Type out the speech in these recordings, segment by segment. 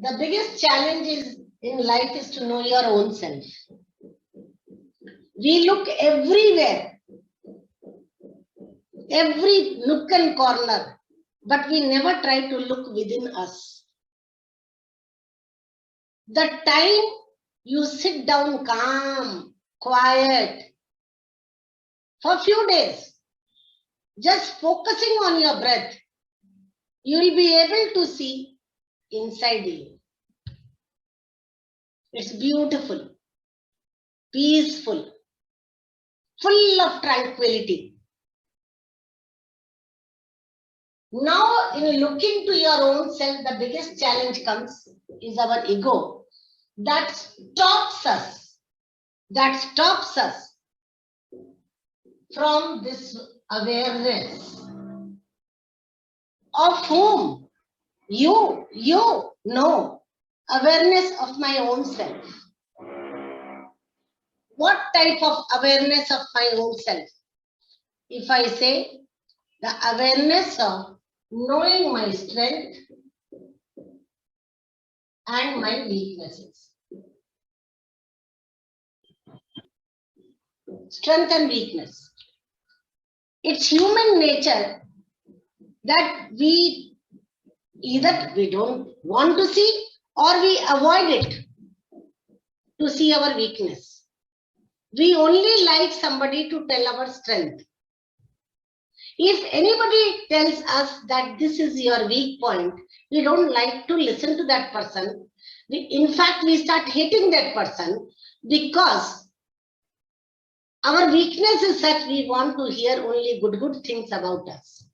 The biggest challenge in life is to know your own self. We look everywhere, every nook and corner, but we never try to look within us. The time you sit down calm, quiet, for a few days, just focusing on your breath, you will be able to see inside you. It's beautiful, peaceful, full of tranquility. Now, in looking to your own self, the biggest challenge comes is our ego. That stops us from this awareness of whom you know, awareness of my own self. What type of awareness of my own self? If I say the awareness of knowing my strength and my weaknesses. Strength and weakness. It's human nature that we don't want to see or we avoid it to see our weakness. We only like somebody to tell our strength. If anybody tells us that this is your weak point, we don't like to listen to that person. In fact, we start hating that person because our weakness is such we want to hear only good things about us.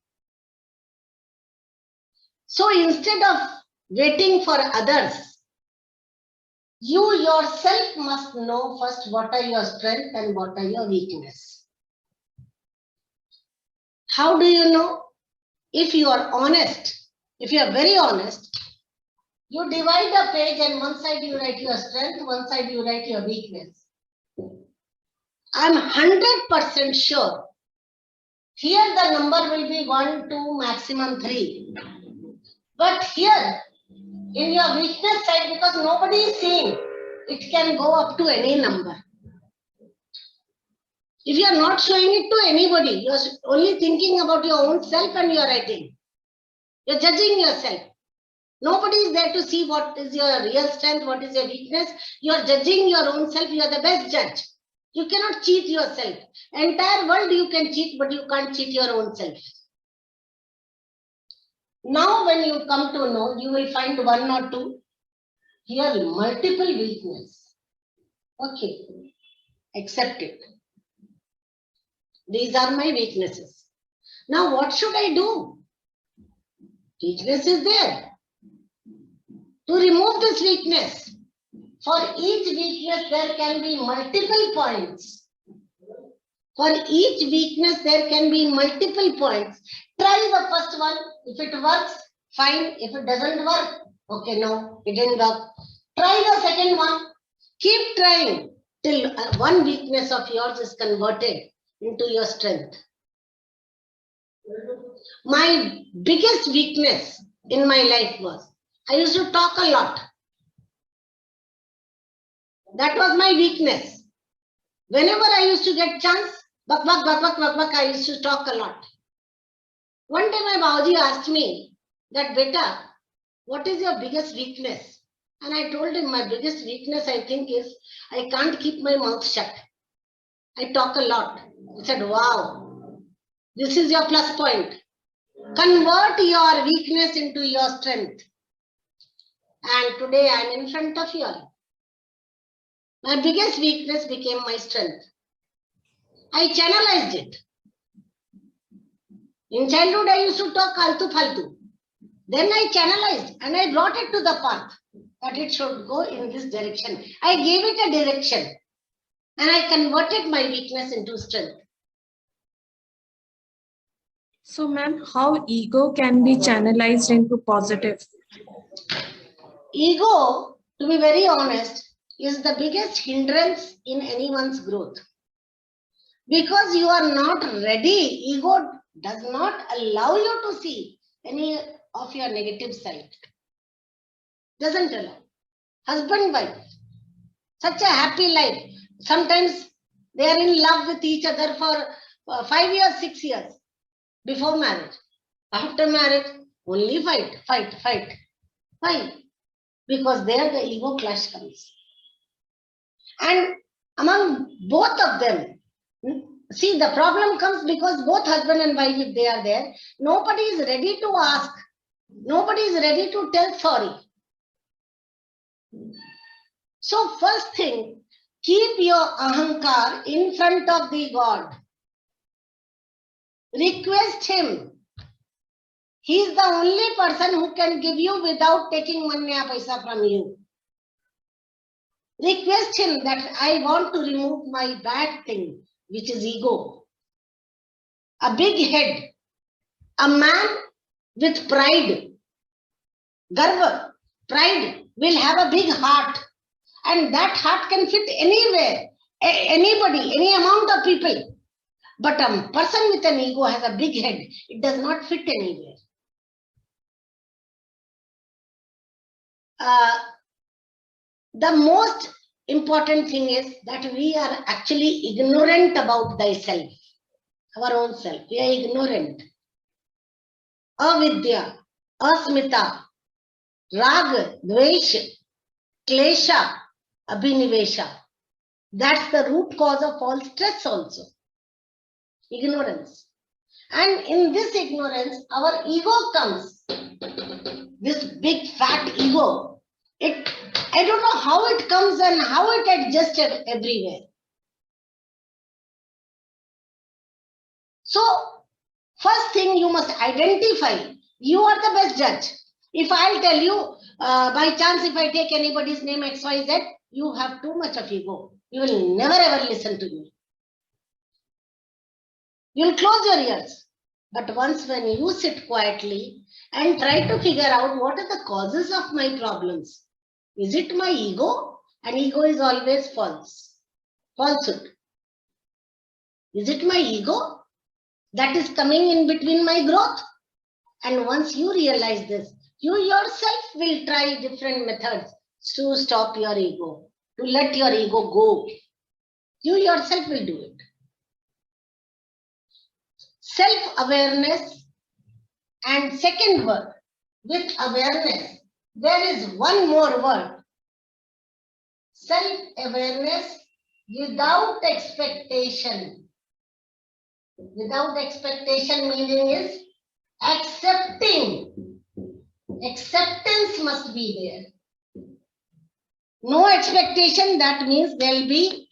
So instead of waiting for others, you yourself must know first what are your strengths and what are your weaknesses. How do you know? If you are honest, if you are very honest, you divide a page and one side you write your strength, one side you write your weakness. I'm 100% sure here the number will be 1, 2, maximum 3. But here, in your weakness side, because nobody is seeing, it can go up to any number. If you are not showing it to anybody, you are only thinking about your own self and you are writing. You are judging yourself. Nobody is there to see what is your real strength, what is your weakness. You are judging your own self. You are the best judge. You cannot cheat yourself. Entire world you can cheat, but you can't cheat your own self. Now when you come to know, you will find 1 or 2. Here multiple weakness. Okay, accept it. These are my weaknesses. Now what should I do? Weakness is there. To remove this weakness, for each weakness there can be multiple points. For each weakness there can be multiple points. Try the first one. If it works, fine. If it doesn't work, okay, no, it didn't work. Try the second one. Keep trying till one weakness of yours is converted into your strength. My biggest weakness in my life was I used to talk a lot. That was my weakness. Whenever I used to get chance, I used to talk a lot. One day my Bauji asked me that, Beta, what is your biggest weakness? And I told him my biggest weakness, I think, is I can't keep my mouth shut. I talk a lot. He said, wow, this is your plus point. Convert your weakness into your strength. And today I am in front of you all. My biggest weakness became my strength. I channelized it. In childhood, I used to talk altu faltu. Then I channelized and I brought it to the path that it should go in this direction. I gave it a direction and I converted my weakness into strength. So, ma'am, how ego can be channelized into positive? Ego, to be very honest, is the biggest hindrance in anyone's growth. Because you are not ready, ego does not allow you to see any of your negative side. Doesn't allow. Husband, wife, such a happy life. Sometimes they are in love with each other for 5 years, 6 years before marriage. After marriage, only fight, fight, fight. Why? Because there the ego clash comes. And among both of them, see, the problem comes because both husband and wife, if they are there, nobody is ready to ask. Nobody is ready to tell sorry. So first thing, keep your ahankar in front of the God. Request him. He is the only person who can give you without taking 1 naya paisa from you. Request him that I want to remove my bad thing, which is ego. A big head. A man with pride, garva, pride, will have a big heart. And that heart can fit anywhere, anybody, any amount of people. But a person with an ego has a big head. It does not fit anywhere. The most important thing is that we are actually ignorant about thyself, our own self. We are ignorant. Avidya, asmita, rag, dvesh, klesha, abhinivesha. That's the root cause of all stress also. Ignorance. And in this ignorance, our ego comes. This big fat ego. I don't know how it comes and how it adjusts everywhere. So, first thing you must identify. You are the best judge. If I'll tell you, by chance, if I take anybody's name XYZ, you have too much of ego. You will never ever listen to me. You will close your ears. But once when you sit quietly and try to figure out what are the causes of my problems, is it my ego? And ego is always false. Falsehood. Is it my ego that is coming in between my growth? And once you realize this, you yourself will try different methods to stop your ego, to let your ego go. You yourself will do it. Self-awareness, and second word, with awareness, there is one more word. Self-awareness without expectation. Without expectation meaning is accepting. Acceptance must be there. No expectation, that means there will be,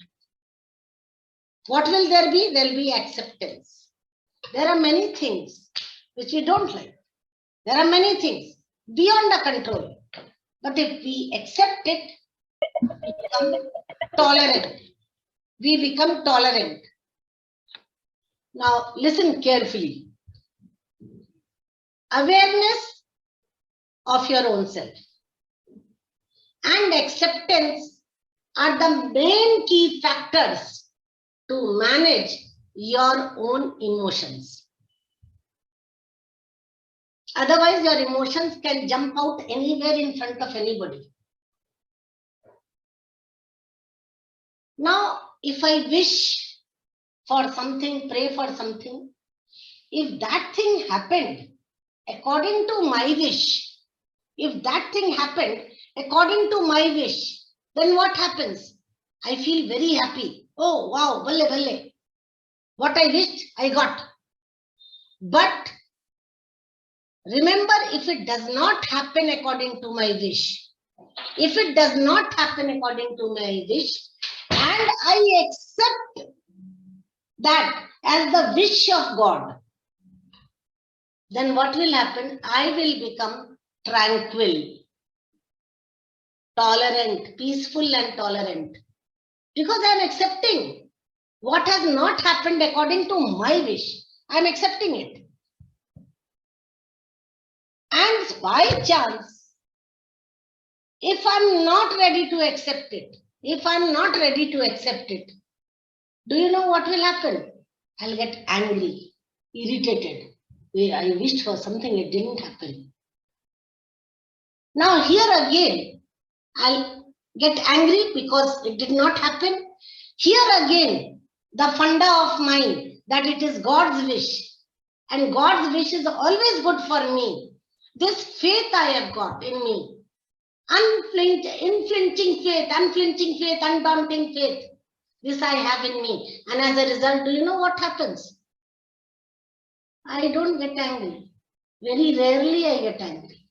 what will there be? There will be acceptance. There are many things which we don't like. There are many things beyond our control. But if we accept it, we become tolerant. We become tolerant. Now, listen carefully. Awareness of your own self and acceptance are the main key factors to manage your own emotions. Otherwise, your emotions can jump out anywhere in front of anybody. Now, if I wish for something, pray for something, if that thing happened according to my wish, if that thing happened according to my wish, then what happens? I feel very happy. Oh, wow, bhalle, bhalle. What I wished, I got. But remember, if it does not happen according to my wish, if it does not happen according to my wish, and I accept that as the wish of God, then what will happen? I will become tranquil, tolerant, peaceful and tolerant. Because I am accepting what has not happened according to my wish. I am accepting it. And by chance, if I am not ready to accept it, do you know what will happen? I'll get angry, irritated. I wished for something, it didn't happen. Now here again, I'll get angry because it did not happen. Here again, the funda of mind that it is God's wish. And God's wish is always good for me. This faith I have got in me. Unflinching faith, undaunting faith. This I have in me. And as a result, do you know what happens? I don't get angry. Very rarely I get angry.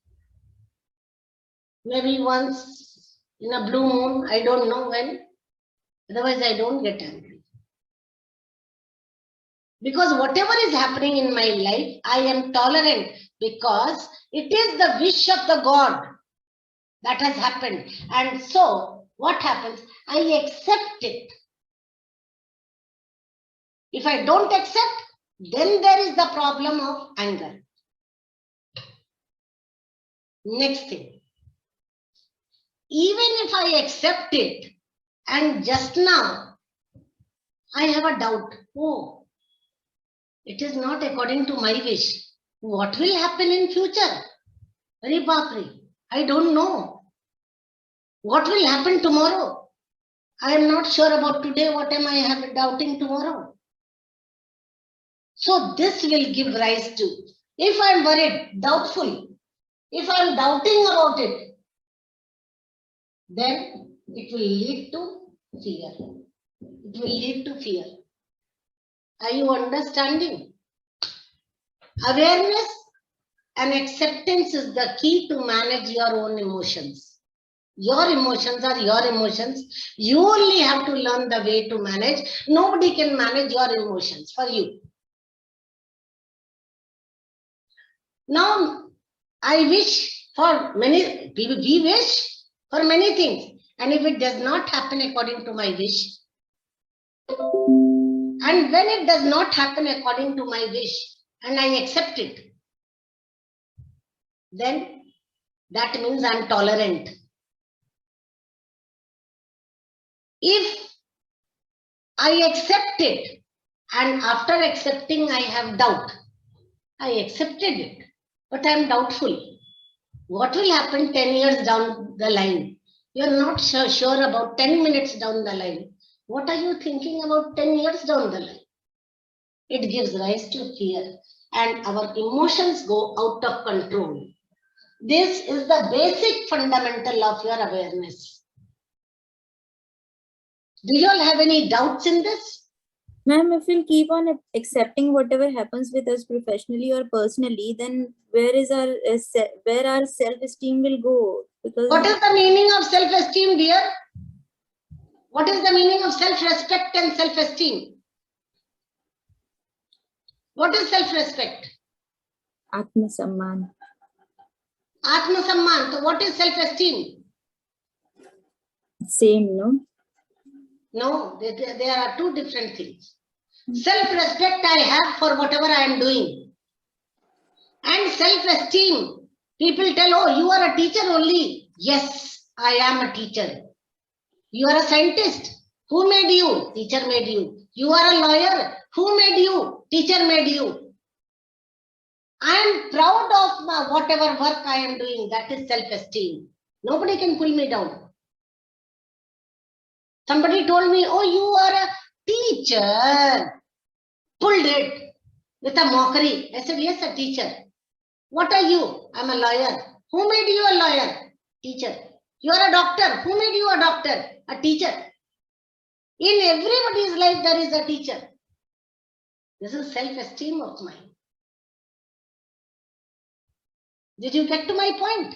Maybe once in a blue moon, I don't know when. Otherwise, I don't get angry. Because whatever is happening in my life, I am tolerant because it is the wish of the God that has happened. And so, what happens? I accept it. If I don't accept, then there is the problem of anger. Next thing. Even if I accept it, and just now, I have a doubt. Oh, it is not according to my wish. What will happen in future? Hare Bapre, I don't know. What will happen tomorrow? I am not sure about today. What am I doubting tomorrow? So this will give rise to, if I am worried, doubtful, if I am doubting about it, then it will lead to fear. It will lead to fear. Are you understanding? Awareness and acceptance is the key to manage your own emotions. Your emotions are your emotions. You only have to learn the way to manage. Nobody can manage your emotions for you. Now, I wish for many, we wish for many things. And if it does not happen according to my wish, and when it does not happen according to my wish, and I accept it, then that means I'm tolerant. If I accept it, and after accepting I have doubt, I accepted it, but I'm doubtful. What will happen 10 years down the line? You're not sure about 10 minutes down the line. What are you thinking about 10 years down the line? It gives rise to fear, and our emotions go out of control. This is the basic fundamental of your awareness. Do you all have any doubts in this? Ma'am, if we'll keep on accepting whatever happens with us professionally or personally, then where our self-esteem will go? Because what is the meaning of self-esteem, dear? What is the meaning of self-respect and self-esteem? What is self-respect? Atma-samman. Atma-samman. So what is self-esteem? Same, no? No, there are two different things. Self-respect I have for whatever I am doing. And self-esteem. People tell, oh, you are a teacher only. Yes, I am a teacher. You are a scientist. Who made you? Teacher made you. You are a lawyer. Who made you? Teacher made you. I am proud of whatever work I am doing. That is self-esteem. Nobody can pull me down. Somebody told me, oh, you are a teacher. Pulled it with a mockery. I said, yes, a teacher. What are you? I'm a lawyer. Who made you a lawyer? Teacher. You are a doctor. Who made you a doctor? A teacher. In everybody's life, there is a teacher. This is self-esteem of mine. Did you get to my point?